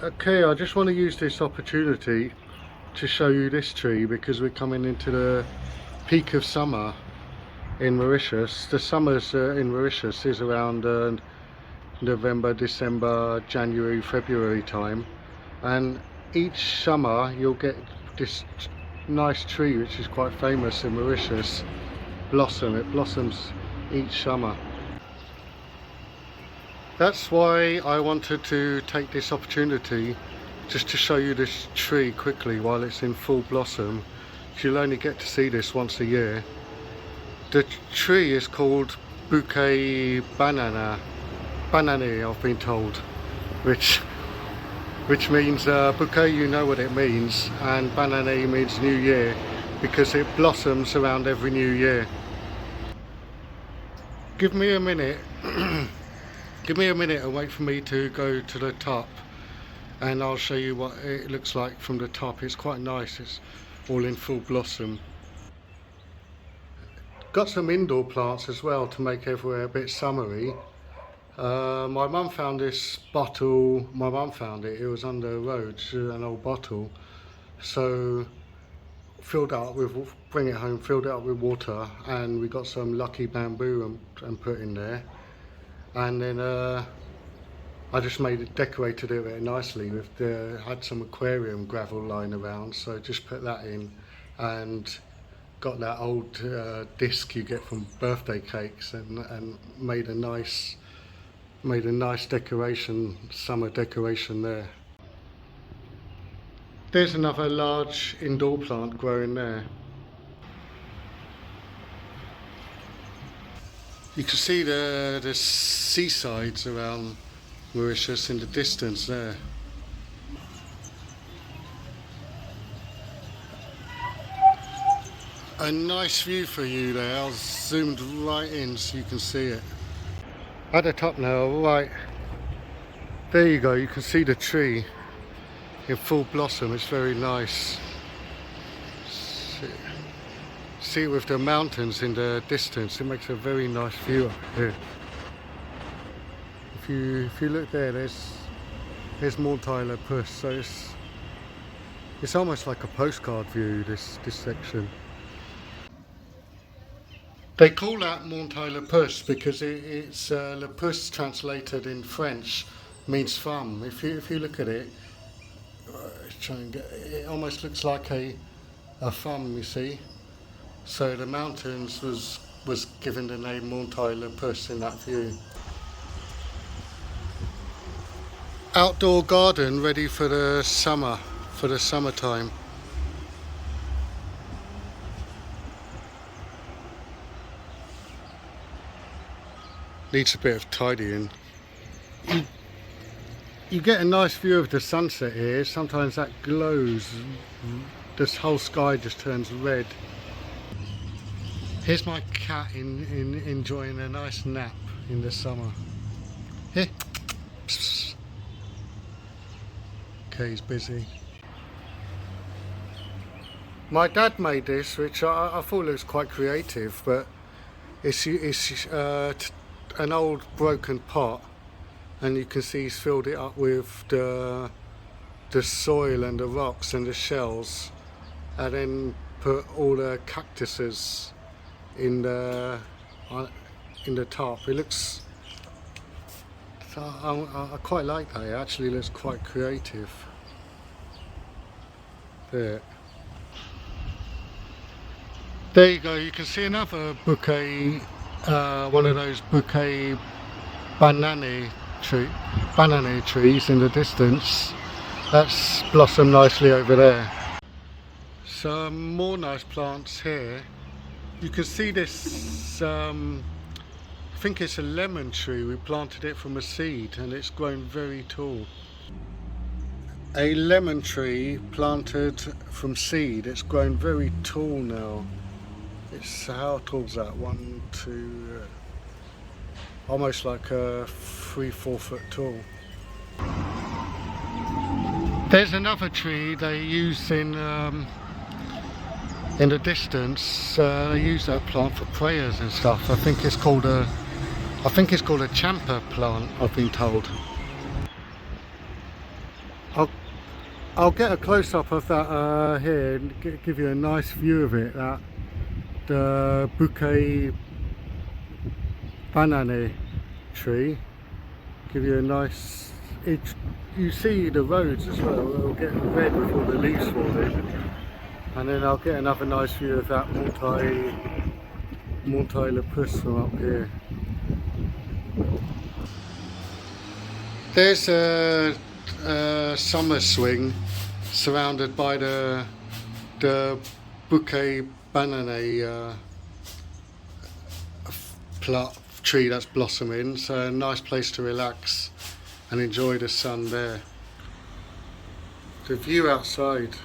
Okay, I just want to use this opportunity to show you this tree because we're coming into the peak of summer in Mauritius. The summers in Mauritius is around November, December, January, February time, and each summer you'll get this nice tree which is quite famous in Mauritius blossom. It blossoms each summer. That's why I wanted to take this opportunity just to show you this tree quickly while it's in full blossom. You'll only get to see this once a year. The tree is called bouquet banana, banane I've been told, which means bouquet, you know what it means, and banane means new year because it blossoms around every new year. Give me a minute. Give me a minute and wait for me to go to the top and I'll show you what it looks like from the top. It's quite nice, it's all in full blossom. Got some indoor plants as well to make everywhere a bit summery. My mum found this bottle, it was on the road, an old bottle. So filled it up with, bring it home, filled it up with water, and we got some lucky bamboo and put in there. And then I just decorated it very nicely with had some aquarium gravel lying around, so just put that in and got that old disc you get from birthday cakes and made a nice decoration, summer decoration there. There's another large indoor plant growing there. You can see the seasides around Mauritius in the distance there. A nice view for you there. I've zoomed right in so you can see it. At the top now, right there you go, you can see the tree in full blossom. It's very nice. See with the mountains in the distance, it makes a very nice view up here. If you look there, there's Montagne Puss, so it's almost like a postcard view, this section. They call that Montagne Puss because it's Le Puce translated in French means thumb. If you look at it, it almost looks like a thumb, you see. So the mountains was given the name Montagne Puss in that view. Outdoor garden ready for the summertime. Needs a bit of tidying. You get a nice view of the sunset here. Sometimes that glows. This whole sky just turns red. Here's my cat enjoying a nice nap in the summer. Here. Okay, he's busy. My dad made this, which I thought looks quite creative, but it's an old broken pot, and you can see he's filled it up with the soil and the rocks and the shells, and then put all the cactuses in the top. It looks, I quite like that. It actually looks quite creative. There you go. You can see another bouquet, one of those bouquet banana trees in the distance. That's blossomed nicely over there. Some more nice plants here. You can see this, I think it's a lemon tree. We planted it from a seed and it's grown very tall. A lemon tree planted from seed. It's grown very tall now. It's, how tall is that? 1, 2, almost like 3-4 foot tall. There's another tree they use in the distance. They use that plant for prayers and stuff. I think it's called a champa plant, I've been told. I'll I'll get a close up of that here and give you a nice view of it. That the bouquet banana tree. Give you a nice. You see the roads as well. It'll get red with all the leaves falling, and then I'll get another nice view of that Montagne Le Pouce from up here. There's a summer swing surrounded by the bouquet banana tree that's blossoming, so a nice place to relax and enjoy the sun there. The view outside